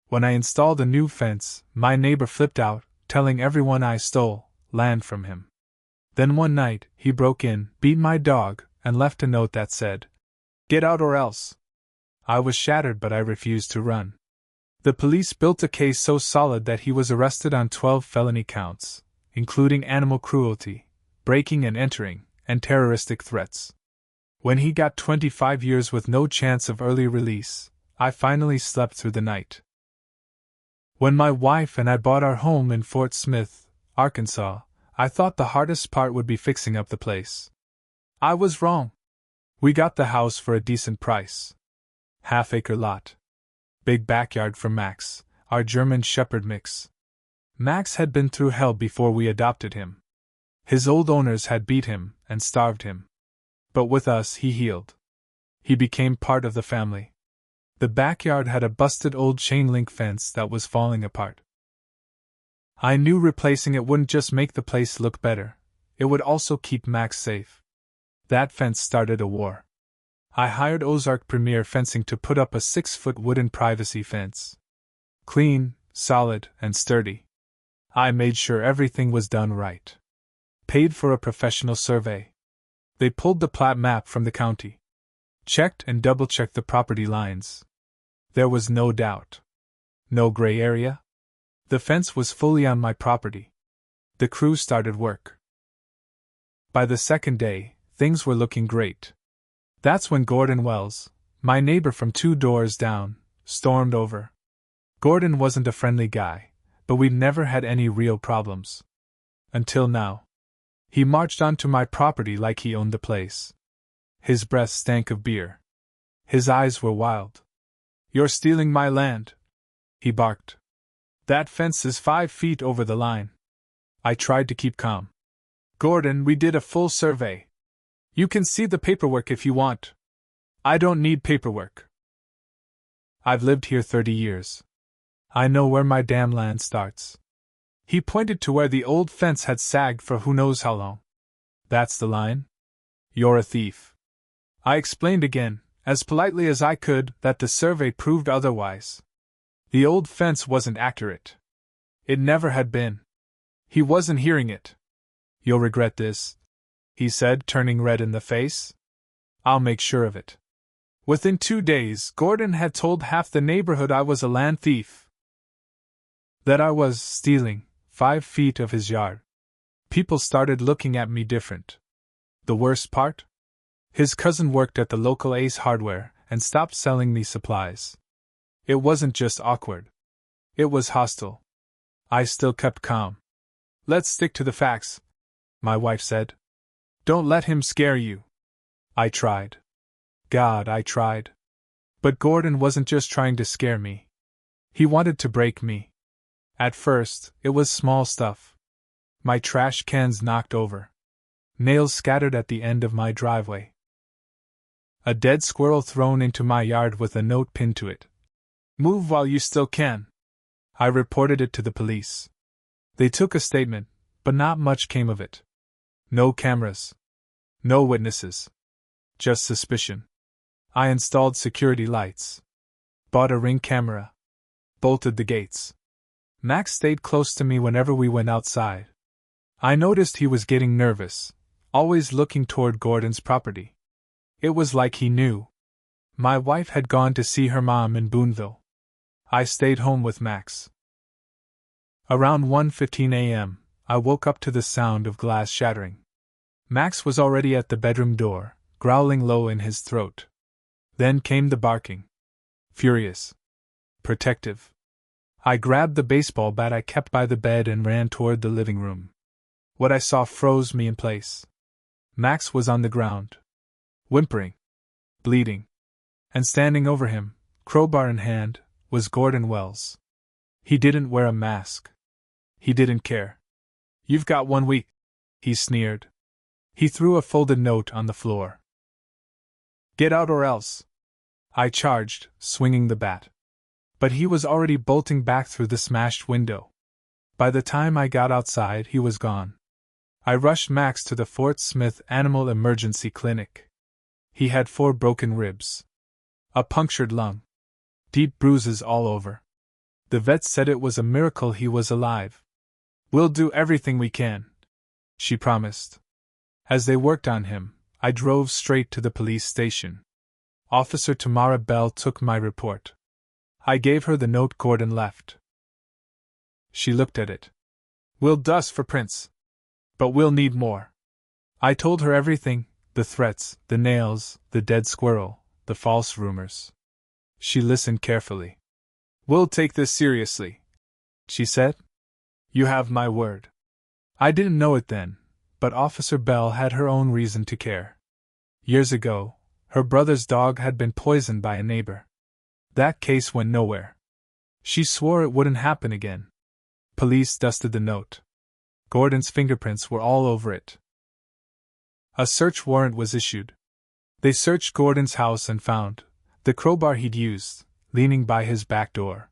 When I installed a new fence, my neighbor flipped out, telling everyone I stole land from him. Then one night, he broke in, beat my dog, and left a note that said, "Get out or else." I was shattered, but I refused to run. The police built a case so solid that he was arrested on 12 felony counts, including animal cruelty, breaking and entering, and terroristic threats. When he got 25 years with no chance of early release, I finally slept through the night. When my wife and I bought our home in Fort Smith, Arkansas, I thought the hardest part would be fixing up the place. I was wrong. We got the house for a decent price. Half-acre lot. Big backyard for Max, our German Shepherd mix. Max had been through hell before we adopted him. His old owners had beat him and starved him. But with us he healed. He became part of the family. The backyard had a busted old chain-link fence that was falling apart. I knew replacing it wouldn't just make the place look better, it would also keep Max safe. That fence started a war. I hired Ozark Premier Fencing to put up a 6-foot wooden privacy fence. Clean, solid, and sturdy. I made sure everything was done right. Paid for a professional survey. They pulled the plat map from the county. Checked and double-checked the property lines. There was no doubt. No gray area. The fence was fully on my property. The crew started work. By the second day, things were looking great. That's when Gordon Wells, my neighbor from 2 doors down, stormed over. Gordon wasn't a friendly guy, but we'd never had any real problems. Until now. He marched onto my property like he owned the place. His breath stank of beer. His eyes were wild. "You're stealing my land," he barked. "That fence is 5 feet over the line." I tried to keep calm. "Gordon, we did a full survey. You can see the paperwork if you want." "I don't need paperwork. I've lived here 30 years. I know where my damn land starts." He pointed to where the old fence had sagged for who knows how long. "That's the line? You're a thief." I explained again, as politely as I could, that the survey proved otherwise. The old fence wasn't accurate. It never had been. He wasn't hearing it. "You'll regret this," he said, turning red in the face. "I'll make sure of it." Within 2 days, Gordon had told half the neighborhood I was a land thief. That I was stealing 5 feet of his yard. People started looking at me different. The worst part? His cousin worked at the local Ace Hardware and stopped selling me supplies. It wasn't just awkward. It was hostile. I still kept calm. "Let's stick to the facts," my wife said. "Don't let him scare you." I tried. God, I tried. But Gordon wasn't just trying to scare me. He wanted to break me. At first, it was small stuff. My trash cans knocked over. Nails scattered at the end of my driveway. A dead squirrel thrown into my yard with a note pinned to it. "Move while you still can." I reported it to the police. They took a statement, but not much came of it. No cameras. No witnesses. Just suspicion. I installed security lights. Bought a Ring camera. Bolted the gates. Max stayed close to me whenever we went outside. I noticed he was getting nervous, always looking toward Gordon's property. It was like he knew. My wife had gone to see her mom in Boonville. I stayed home with Max. Around 1:15 a.m., I woke up to the sound of glass shattering. Max was already at the bedroom door, growling low in his throat. Then came the barking. Furious. Protective. I grabbed the baseball bat I kept by the bed and ran toward the living room. What I saw froze me in place. Max was on the ground. Whimpering. Bleeding. And standing over him, crowbar in hand, was Gordon Wells. He didn't wear a mask. He didn't care. "You've got 1 week," he sneered. He threw a folded note on the floor. "Get out or else," I charged, swinging the bat. But he was already bolting back through the smashed window. By the time I got outside, he was gone. I rushed Max to the Fort Smith Animal Emergency Clinic. He had 4 broken ribs. A punctured lung. Deep bruises all over. The vet said it was a miracle he was alive. We'll do everything we can, she promised. As they worked on him, I drove straight to the police station. Officer Tamara Bell took my report. I gave her the note Gordon left. She looked at it. We'll dust for prints. But we'll need more. I told her everything, the threats, the nails, the dead squirrel, the false rumors. She listened carefully. We'll take this seriously, she said. You have my word. I didn't know it then, but Officer Bell had her own reason to care. Years ago, her brother's dog had been poisoned by a neighbor. That case went nowhere. She swore it wouldn't happen again. Police dusted the note. Gordon's fingerprints were all over it. A search warrant was issued. They searched Gordon's house and found the crowbar he'd used, leaning by his back door.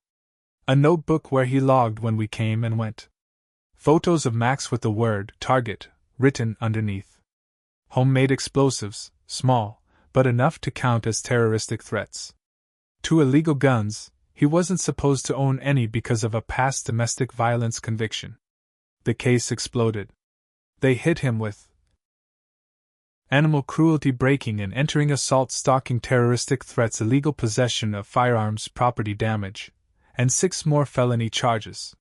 A notebook where he logged when we came and went. Photos of Max with the word target written underneath. Homemade explosives, small, but enough to count as terroristic threats. 2 illegal guns. He wasn't supposed to own any because of a past domestic violence conviction. The case exploded. They hit him with animal cruelty, breaking and entering, assault, stalking, terroristic threats, illegal possession of firearms, property damage, and 6 more felony charges.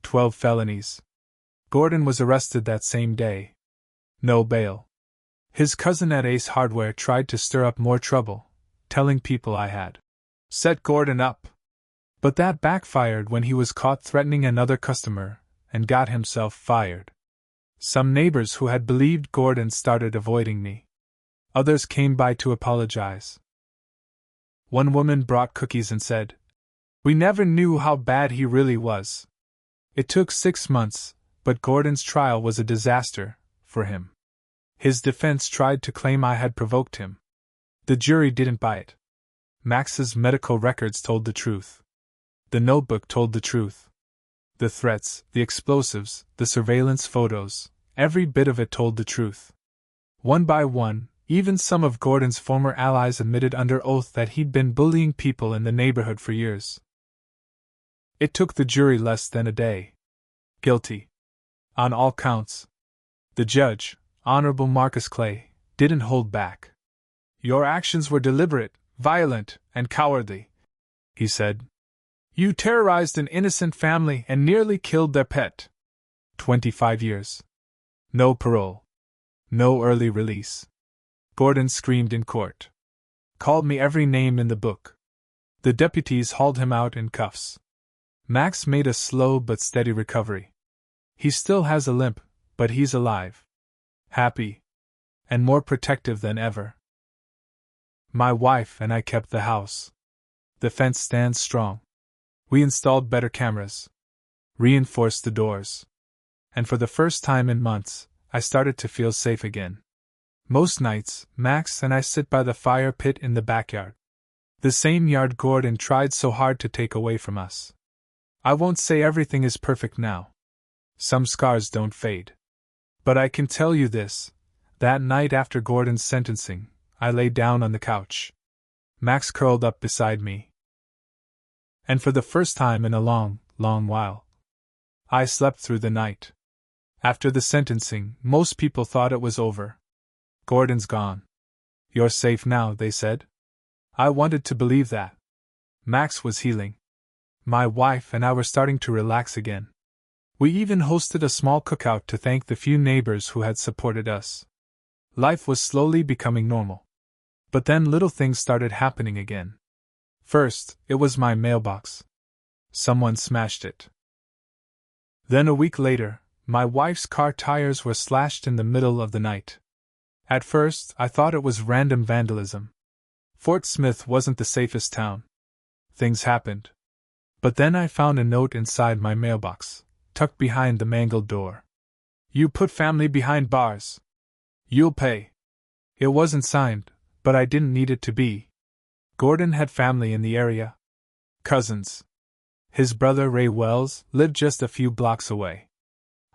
12 felonies. Gordon was arrested that same day. No bail. His cousin at Ace Hardware tried to stir up more trouble, telling people I had set Gordon up. But that backfired when he was caught threatening another customer and got himself fired. Some neighbors who had believed Gordon started avoiding me. Others came by to apologize. One woman brought cookies and said, "We never knew how bad he really was." It took 6 months, but Gordon's trial was a disaster for him. His defense tried to claim I had provoked him. The jury didn't buy it. Max's medical records told the truth. The notebook told the truth. The threats, the explosives, the surveillance photos, every bit of it told the truth. One by one, even some of Gordon's former allies admitted under oath that he'd been bullying people in the neighborhood for years. It took the jury less than a day. Guilty. On all counts. The judge, Honorable Marcus Clay, didn't hold back. "Your actions were deliberate, violent, and cowardly," he said. "You terrorized an innocent family and nearly killed their pet." 25 years. No parole. No early release. Gordon screamed in court. Called me every name in the book. The deputies hauled him out in cuffs. Max made a slow but steady recovery. He still has a limp, but he's alive. Happy. And more protective than ever. My wife and I kept the house. The fence stands strong. We installed better cameras. Reinforced the doors. And for the first time in months, I started to feel safe again. Most nights, Max and I sit by the fire pit in the backyard. The same yard Gordon tried so hard to take away from us. I won't say everything is perfect now. Some scars don't fade. But I can tell you this, that night after Gordon's sentencing, I lay down on the couch. Max curled up beside me. And for the first time in a long, long while, I slept through the night. After the sentencing, most people thought it was over. Gordon's gone. You're safe now, they said. I wanted to believe that. Max was healing. My wife and I were starting to relax again. We even hosted a small cookout to thank the few neighbors who had supported us. Life was slowly becoming normal. But then little things started happening again. First, it was my mailbox. Someone smashed it. Then a week later, my wife's car tires were slashed in the middle of the night. At first, I thought it was random vandalism. Fort Smith wasn't the safest town. Things happened. But then I found a note inside my mailbox, tucked behind the mangled door. "You put family behind bars. You'll pay." It wasn't signed, but I didn't need it to be. Gordon had family in the area. Cousins. His brother Ray Wells lived just a few blocks away.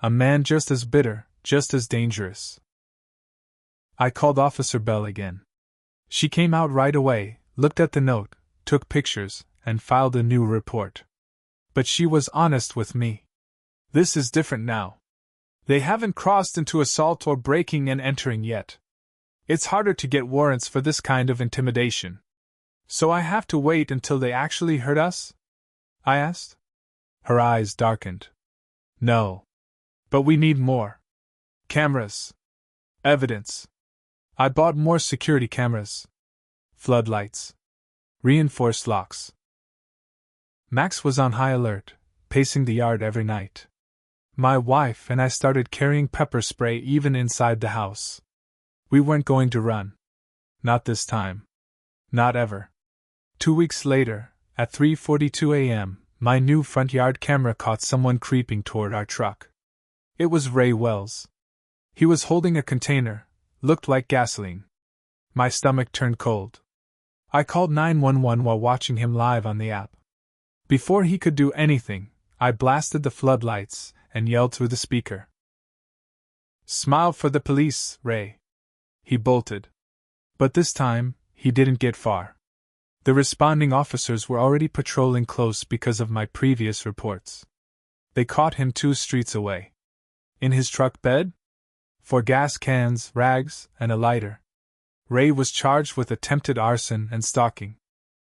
A man just as bitter, just as dangerous. I called Officer Bell again. She came out right away, looked at the note, took pictures, and filed a new report. But she was honest with me. This is different now. They haven't crossed into assault or breaking and entering yet. It's harder to get warrants for this kind of intimidation. So I have to wait until they actually hurt us? I asked. Her eyes darkened. No. But we need more. Cameras. Evidence. I bought more security cameras. Floodlights. Reinforced locks. Max was on high alert, pacing the yard every night. My wife and I started carrying pepper spray even inside the house. We weren't going to run. Not this time. Not ever. 2 weeks later, at 3:42 a.m., my new front yard camera caught someone creeping toward our truck. It was Ray Wells. He was holding a container, looked like gasoline. My stomach turned cold. I called 911 while watching him live on the app. Before he could do anything, I blasted the floodlights and yelled through the speaker. Smile for the police, Ray. He bolted. But this time, he didn't get far. The responding officers were already patrolling close because of my previous reports. They caught him 2 streets away. In his truck bed? For gas cans, rags, and a lighter. Ray was charged with attempted arson and stalking.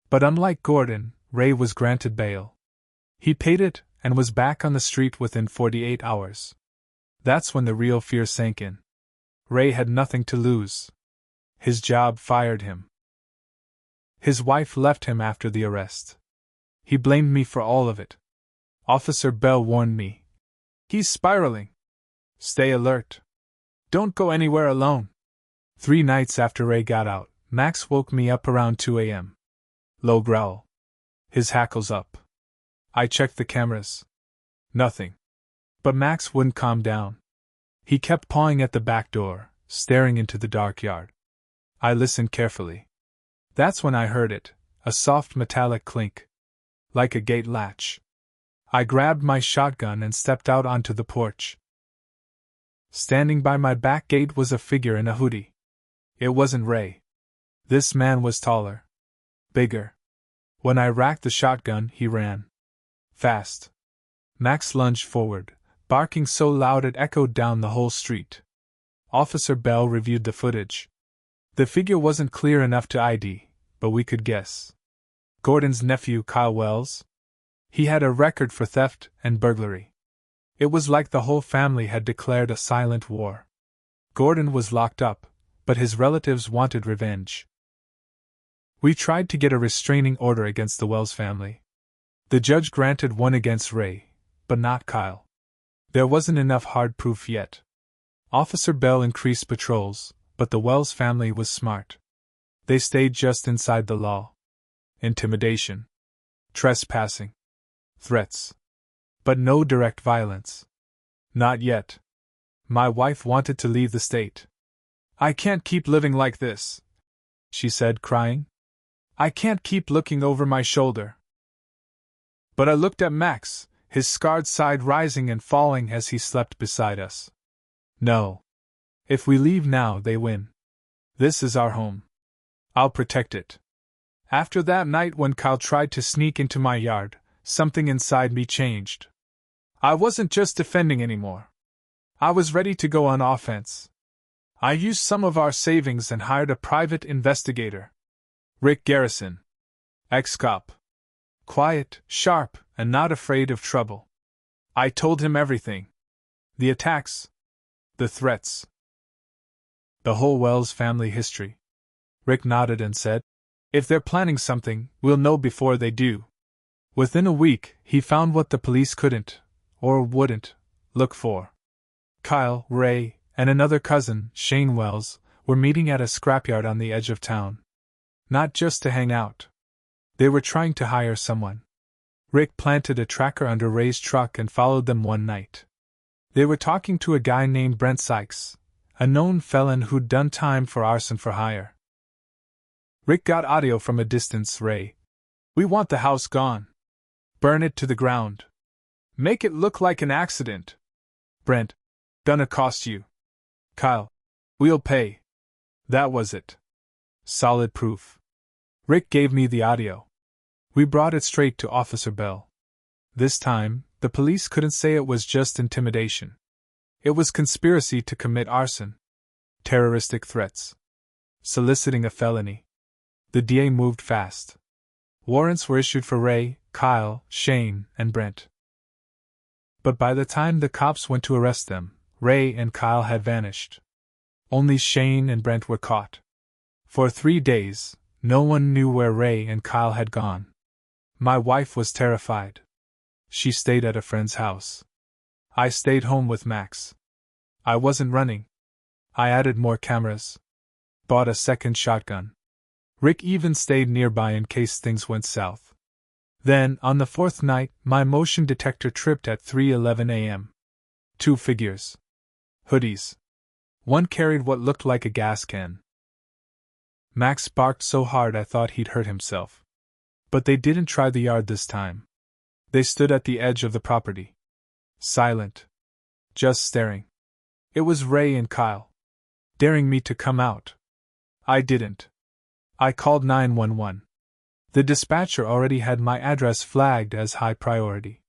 But unlike Gordon, Ray was granted bail. He paid it and was back on the street within 48 hours. That's when the real fear sank in. Ray had nothing to lose. His job fired him. His wife left him after the arrest. He blamed me for all of it. Officer Bell warned me. He's spiraling. Stay alert. Don't go anywhere alone. 3 nights after Ray got out, Max woke me up around 2 a.m. Low growl. His hackles up. I checked the cameras. Nothing. But Max wouldn't calm down. He kept pawing at the back door, staring into the dark yard. I listened carefully. That's when I heard it, a soft metallic clink. Like a gate latch. I grabbed my shotgun and stepped out onto the porch. Standing by my back gate was a figure in a hoodie. It wasn't Ray. This man was taller. Bigger. When I racked the shotgun, he ran. Fast. Max lunged forward, barking so loud it echoed down the whole street. Officer Bell reviewed the footage. The figure wasn't clear enough to ID, but we could guess. Gordon's nephew, Kyle Wells? He had a record for theft and burglary. It was like the whole family had declared a silent war. Gordon was locked up, but his relatives wanted revenge. We tried to get a restraining order against the Wells family. The judge granted one against Ray, but not Kyle. There wasn't enough hard proof yet. Officer Bell increased patrols, but the Wells family was smart. They stayed just inside the law. Intimidation. Trespassing. Threats. But no direct violence. Not yet. My wife wanted to leave the state. I can't keep living like this, she said, crying. I can't keep looking over my shoulder. But I looked at Max, his scarred side rising and falling as he slept beside us. No. If we leave now, they win. This is our home. I'll protect it. After that night when Kyle tried to sneak into my yard, something inside me changed. I wasn't just defending anymore. I was ready to go on offense. I used some of our savings and hired a private investigator. Rick Garrison. Ex-cop. Quiet, sharp, and not afraid of trouble. I told him everything. The attacks. The threats. The whole Wells family history. Rick nodded and said, If they're planning something, we'll know before they do. Within a week, he found what the police couldn't, or wouldn't, look for. Kyle, Ray, and another cousin, Shane Wells, were meeting at a scrapyard on the edge of town. Not just to hang out. They were trying to hire someone. Rick planted a tracker under Ray's truck and followed them one night. They were talking to a guy named Brent Sykes, a known felon who'd done time for arson for hire. Rick got audio from a distance. Ray. We want the house gone. Burn it to the ground. Make it look like an accident. Brent. Gonna cost you. Kyle. We'll pay. That was it. Solid proof. Rick gave me the audio. We brought it straight to Officer Bell. This time, the police couldn't say it was just intimidation. It was conspiracy to commit arson, terroristic threats, soliciting a felony. The DA moved fast. Warrants were issued for Ray, Kyle, Shane, and Brent. But by the time the cops went to arrest them, Ray and Kyle had vanished. Only Shane and Brent were caught. For 3 days, no one knew where Ray and Kyle had gone. My wife was terrified. She stayed at a friend's house. I stayed home with Max. I wasn't running. I added more cameras. Bought a second shotgun. Rick even stayed nearby in case things went south. Then, on the 4th night, my motion detector tripped at 3:11 a.m. 2 figures. Hoodies. One carried what looked like a gas can. Max barked so hard I thought he'd hurt himself. But they didn't try the yard this time. They stood at the edge of the property. Silent. Just staring. It was Ray and Kyle. Daring me to come out. I didn't. I called 911. The dispatcher already had my address flagged as high priority.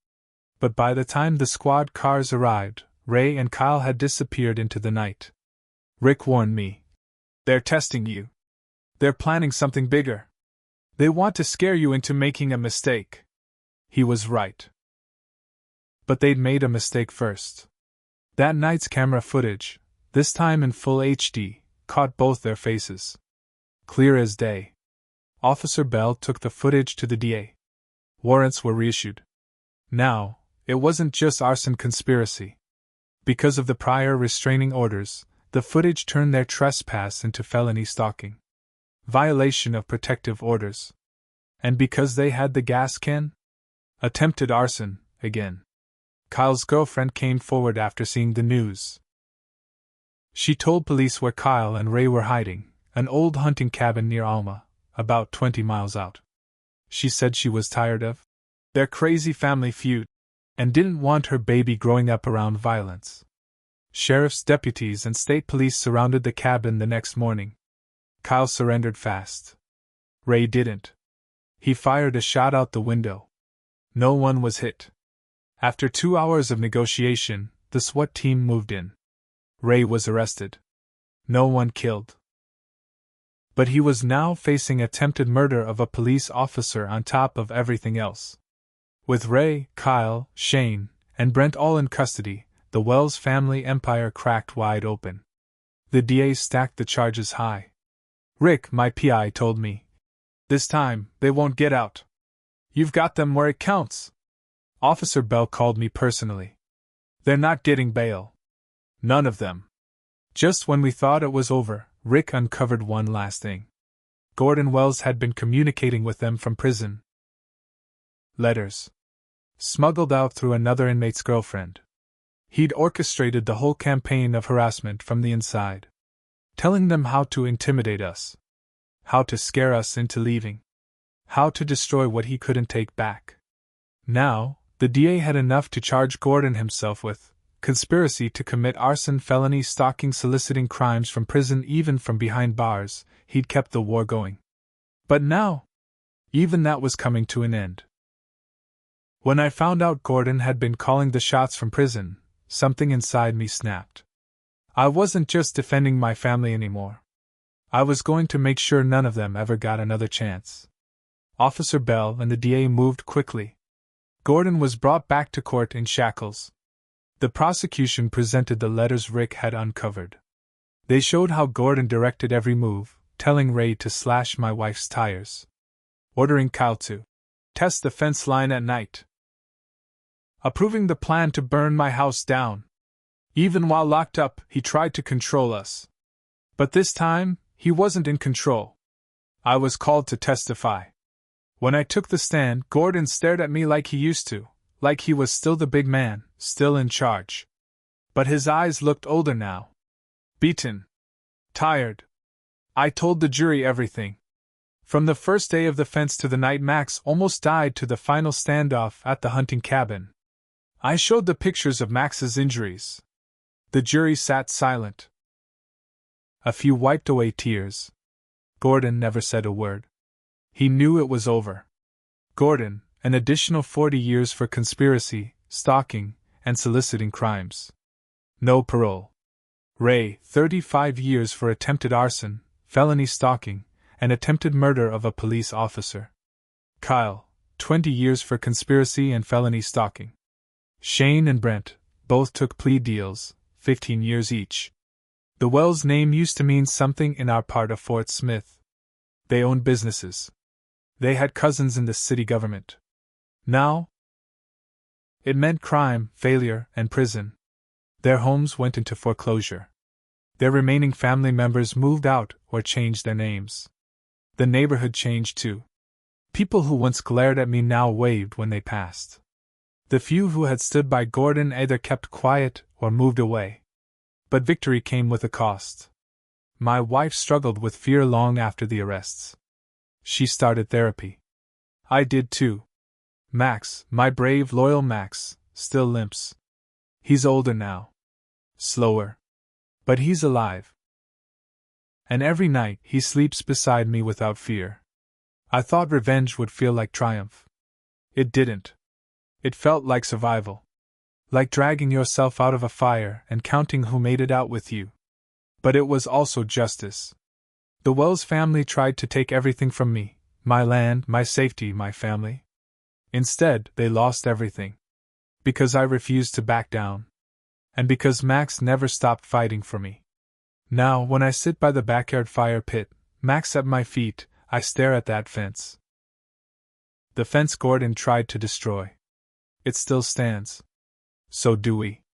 But by the time the squad cars arrived, Ray and Kyle had disappeared into the night. Rick warned me. They're testing you. They're planning something bigger. They want to scare you into making a mistake. He was right. But they'd made a mistake first. That night's camera footage, this time in full HD, caught both their faces. Clear as day. Officer Bell took the footage to the DA. Warrants were reissued. Now, it wasn't just arson conspiracy. Because of the prior restraining orders, the footage turned their trespass into felony stalking. Violation of protective orders. And because they had the gas can? Attempted arson, again. Kyle's girlfriend came forward after seeing the news. She told police where Kyle and Ray were hiding, an old hunting cabin near Alma, about 20 miles out. She said she was tired of their crazy family feud, and didn't want her baby growing up around violence. Sheriff's deputies and state police surrounded the cabin the next morning. Kyle surrendered fast. Ray didn't. He fired a shot out the window. No one was hit. After 2 hours of negotiation, the SWAT team moved in. Ray was arrested. No one killed. But he was now facing attempted murder of a police officer on top of everything else. With Ray, Kyle, Shane, and Brent all in custody, the Wells family empire cracked wide open. The DA stacked the charges high. Rick, my PI, told me. This time, they won't get out. You've got them where it counts. Officer Bell called me personally. They're not getting bail. None of them. Just when we thought it was over, Rick uncovered one last thing. Gordon Wells had been communicating with them from prison. Letters. Smuggled out through another inmate's girlfriend. He'd orchestrated the whole campaign of harassment from the inside. Telling them how to intimidate us. How to scare us into leaving. How to destroy what he couldn't take back. Now, the DA had enough to charge Gordon himself with conspiracy to commit arson, felony, stalking, soliciting crimes from prison, even from behind bars. He'd kept the war going. But now, even that was coming to an end. When I found out Gordon had been calling the shots from prison, something inside me snapped. I wasn't just defending my family anymore. I was going to make sure none of them ever got another chance. Officer Bell and the DA moved quickly. Gordon was brought back to court in shackles. The prosecution presented the letters Rick had uncovered. They showed how Gordon directed every move, telling Ray to slash my wife's tires. Ordering Kyle to test the fence line at night. Approving the plan to burn my house down. Even while locked up, he tried to control us. But this time, he wasn't in control. I was called to testify. When I took the stand, Gordon stared at me like he used to, like he was still the big man, still in charge. But his eyes looked older now. Beaten. Tired. I told the jury everything. From the first day of the fence to the night Max almost died to the final standoff at the hunting cabin. I showed the pictures of Max's injuries. The jury sat silent. A few wiped away tears. Gordon never said a word. He knew it was over. Gordon, An additional 40 years for conspiracy, stalking, and soliciting crimes. No parole. Ray, 35 years for attempted arson, felony stalking, and attempted murder of a police officer. Kyle, 20 years for conspiracy and felony stalking. Shane and Brent both took plea deals, 15 years each. The Wells name used to mean something in our part of Fort Smith. They owned businesses. They had cousins in the city government. Now, it meant crime, failure, and prison. Their homes went into foreclosure. Their remaining family members moved out or changed their names. The neighborhood changed too. People who once glared at me now waved when they passed. The few who had stood by Gordon either kept quiet or moved away. But victory came with a cost. My wife struggled with fear long after the arrests. She started therapy. I did too. Max, my brave, loyal Max, still limps. He's older now. Slower. But he's alive. And every night he sleeps beside me without fear. I thought revenge would feel like triumph. It didn't. It felt like survival. Like dragging yourself out of a fire and counting who made it out with you. But it was also justice. The Wells family tried to take everything from me, my land, my safety, my family. Instead, they lost everything. Because I refused to back down. And because Max never stopped fighting for me. Now, when I sit by the backyard fire pit, Max at my feet, I stare at that fence. The fence Gordon tried to destroy. It still stands. So do we.